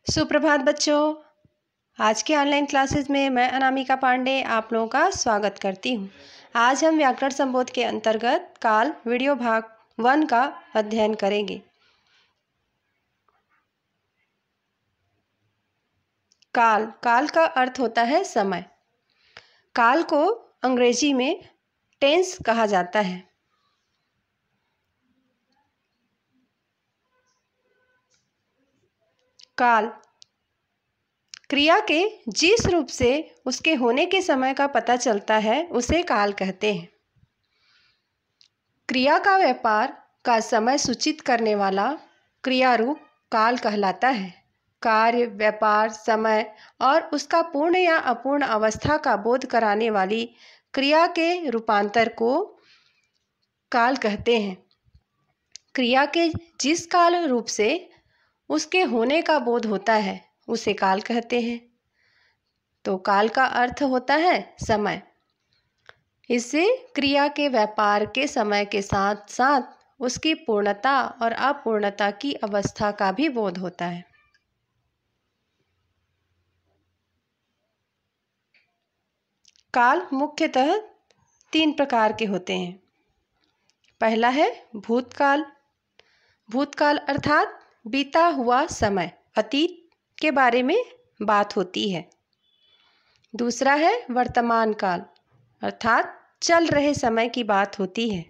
सुप्रभात बच्चों। आज के ऑनलाइन क्लासेस में मैं अनामिका पांडे आप लोगों का स्वागत करती हूँ। आज हम व्याकरण संबोध के अंतर्गत काल वीडियो भाग 1 का अध्ययन करेंगे। काल का अर्थ होता है समय। काल को अंग्रेजी में टेंस कहा जाता है। काल क्रिया के जिस रूप से उसके होने के समय का पता चलता है उसे काल कहते हैं। क्रिया का व्यापार का समय सूचित करने वाला क्रिया रूप काल कहलाता है। कार्य, व्यापार, समय और उसका पूर्ण या अपूर्ण अवस्था का बोध कराने वाली क्रिया के रूपांतर को काल कहते हैं। क्रिया के जिस काल रूप से उसके होने का बोध होता है उसे काल कहते हैं। तो काल का अर्थ होता है समय। इससे क्रिया के व्यापार के समय के साथ साथ उसकी पूर्णता और अपूर्णता की अवस्था का भी बोध होता है। काल मुख्यतः 3 प्रकार के होते हैं। पहला है भूतकाल। भूतकाल अर्थात बीता हुआ समय, अतीत के बारे में बात होती है। दूसरा है वर्तमान काल अर्थात चल रहे समय की बात होती है।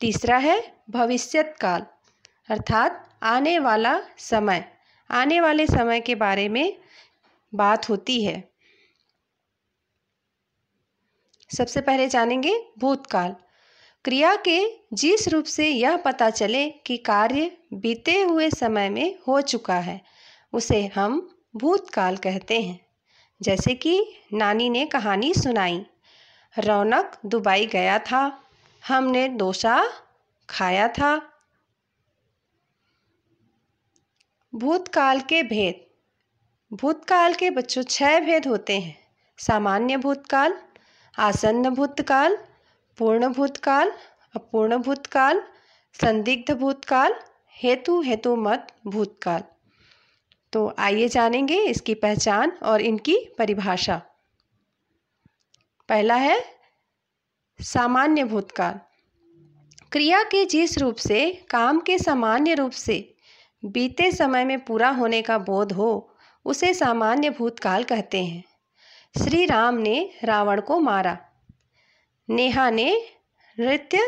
तीसरा है भविष्यत काल अर्थात आने वाला समय, आने वाले समय के बारे में बात होती है। सबसे पहले जानेंगे भूतकाल। क्रिया के जिस रूप से यह पता चले कि कार्य बीते हुए समय में हो चुका है उसे हम भूतकाल कहते हैं। जैसे कि नानी ने कहानी सुनाई, रौनक दुबई गया था, हमने डोसा खाया था। भूतकाल के भेद। भूतकाल के बच्चों 6 भेद होते हैं। सामान्य भूतकाल, आसन्न भूतकाल, पूर्ण भूतकाल, अपूर्ण भूतकाल, संदिग्ध भूतकाल, हेतुमत भूतकाल। तो आइए जानेंगे इसकी पहचान और इनकी परिभाषा। पहला है सामान्य भूतकाल। क्रिया के जिस रूप से काम के सामान्य रूप से बीते समय में पूरा होने का बोध हो उसे सामान्य भूतकाल कहते हैं। श्री राम ने रावण को मारा, नेहा ने नृत्य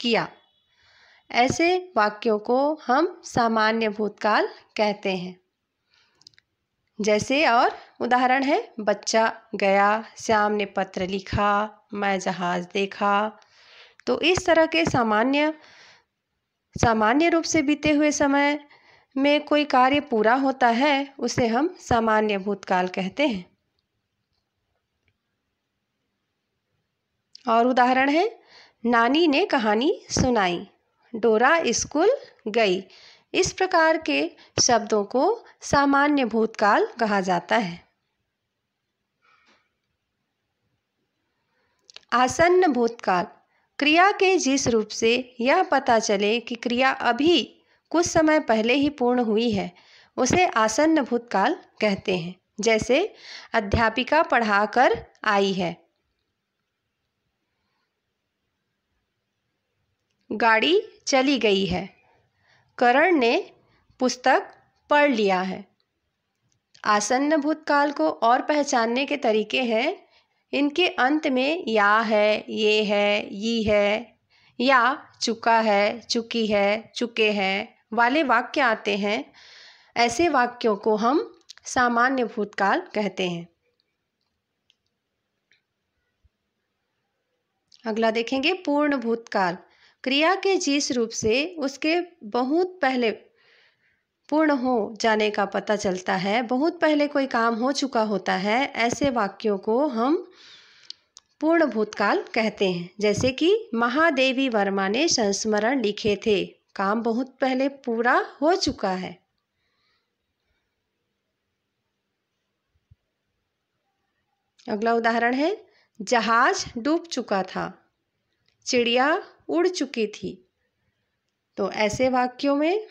किया। ऐसे वाक्यों को हम सामान्य भूतकाल कहते हैं। जैसे और उदाहरण है, बच्चा गया, श्याम ने पत्र लिखा, मैं जहाज देखा। तो इस तरह के सामान्य रूप से बीते हुए समय में कोई कार्य पूरा होता है उसे हम सामान्य भूतकाल कहते हैं। और उदाहरण है, नानी ने कहानी सुनाई, डोरा स्कूल गई। इस प्रकार के शब्दों को सामान्य भूतकाल कहा जाता है। आसन्न भूतकाल। क्रिया के जिस रूप से यह पता चले कि क्रिया अभी कुछ समय पहले ही पूर्ण हुई है उसे आसन्न भूतकाल कहते हैं। जैसे अध्यापिका पढ़ाकर आई है, गाड़ी चली गई है, करण ने पुस्तक पढ़ लिया है। आसन्न भूतकाल को और पहचानने के तरीके हैं। इनके अंत में या है, ये है, यी है, या चुका है, चुकी है, चुके हैं वाले वाक्य आते हैं। ऐसे वाक्यों को हम सामान्य भूतकाल कहते हैं। अगला देखेंगे पूर्ण भूतकाल। क्रिया के जिस रूप से उसके बहुत पहले पूर्ण हो जाने का पता चलता है, बहुत पहले कोई काम हो चुका होता है, ऐसे वाक्यों को हम पूर्ण भूतकाल कहते हैं। जैसे कि महादेवी वर्मा ने संस्मरण लिखे थे, काम बहुत पहले पूरा हो चुका है। अगला उदाहरण है, जहाज डूब चुका था, चिड़िया उड़ चुकी थी। तो ऐसे वाक्यों में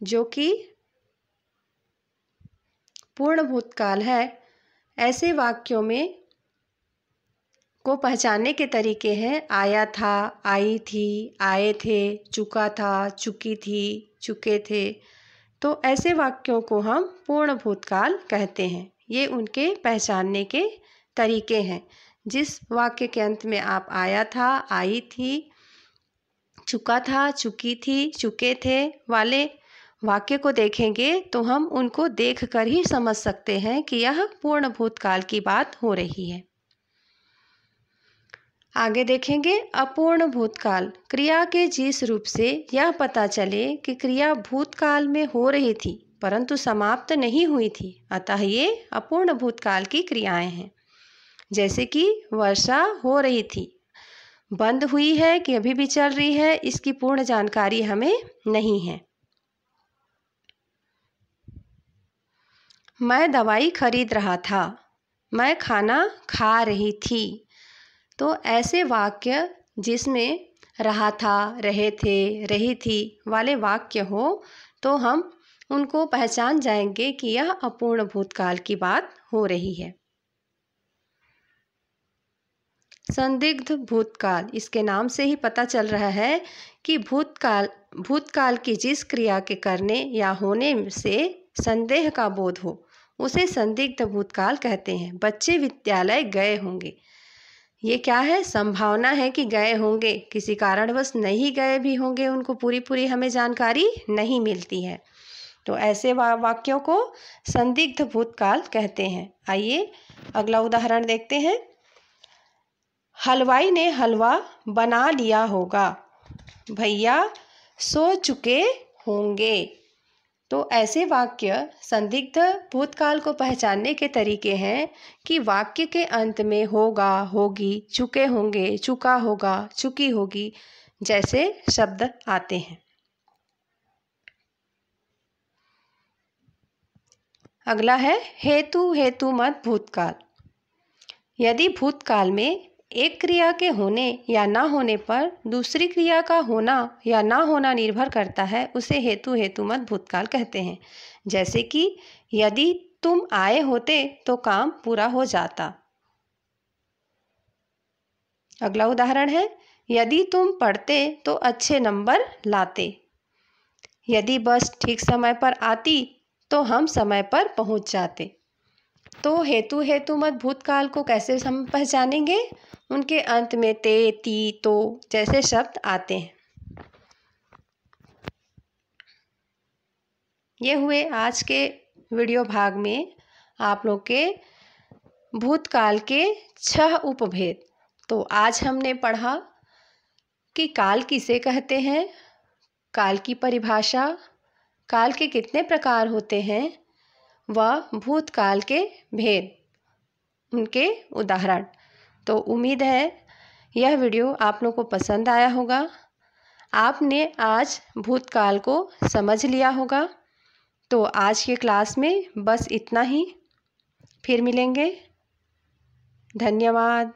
जो कि पूर्ण भूतकाल है, ऐसे वाक्यों में को पहचानने के तरीके हैं आया था, आई थी, आए थे, चुका था, चुकी थी, चुके थे। तो ऐसे वाक्यों को हम पूर्ण भूतकाल कहते हैं। ये उनके पहचानने के तरीके हैं। जिस वाक्य के अंत में आप आया था, आई थी, चुका था, चुकी थी, चुके थे वाले वाक्य को देखेंगे तो हम उनको देखकर ही समझ सकते हैं कि यह पूर्ण भूतकाल की बात हो रही है। आगे देखेंगे अपूर्ण भूतकाल। क्रिया के जिस रूप से यह पता चले कि क्रिया भूतकाल में हो रही थी परंतु समाप्त नहीं हुई थी, अतः ये अपूर्ण भूतकाल की क्रियाएं हैं। जैसे कि वर्षा हो रही थी, बंद हुई है कि अभी भी चल रही है, इसकी पूर्ण जानकारी हमें नहीं है। मैं दवाई खरीद रहा था, मैं खाना खा रही थी। तो ऐसे वाक्य जिसमें रहा था, रहे थे, रही थी वाले वाक्य हो तो हम उनको पहचान जाएंगे कि यह अपूर्ण भूतकाल की बात हो रही है। संदिग्ध भूतकाल, इसके नाम से ही पता चल रहा है कि भूतकाल की जिस क्रिया के करने या होने से संदेह का बोध हो उसे संदिग्ध भूतकाल कहते हैं। बच्चे विद्यालय गए होंगे, ये क्या है? संभावना है कि गए होंगे, किसी कारणवश नहीं गए भी होंगे, उनको पूरी हमें जानकारी नहीं मिलती है। तो ऐसे वाक्यों को संदिग्ध भूतकाल कहते हैं। आइए अगला उदाहरण देखते हैं। हलवाई ने हलवा बना लिया होगा, भैया सो चुके होंगे। तो ऐसे वाक्य संदिग्ध भूतकाल को पहचानने के तरीके हैं कि वाक्य के अंत में होगा, होगी, चुके होंगे, चुका होगा, चुकी होगी जैसे शब्द आते हैं। अगला है हेतु हेतुमत भूतकाल। यदि भूतकाल में एक क्रिया के होने या ना होने पर दूसरी क्रिया का होना या ना होना निर्भर करता है, उसे हेतु हेतुमत भूतकाल कहते हैं। जैसे कि यदि तुम आए होते तो काम पूरा हो जाता। अगला उदाहरण है यदि तुम पढ़ते तो अच्छे नंबर लाते। यदि बस ठीक समय पर आती तो हम समय पर पहुंच जाते। तो हेतु हेतुमत भूतकाल को कैसे हम पहचानेंगे? उनके अंत में ते, ती, तो जैसे शब्द आते हैं। ये हुए आज के वीडियो भाग में आप लोग के भूतकाल के 6 उपभेद। तो आज हमने पढ़ा कि काल किसे कहते हैं, काल की परिभाषा, काल के कितने प्रकार होते हैं, वह भूतकाल के भेद, उनके उदाहरण। तो उम्मीद है यह वीडियो आप लोगों को पसंद आया होगा। आपने आज भूतकाल को समझ लिया होगा। तो आज के क्लास में बस इतना ही, फिर मिलेंगे। धन्यवाद।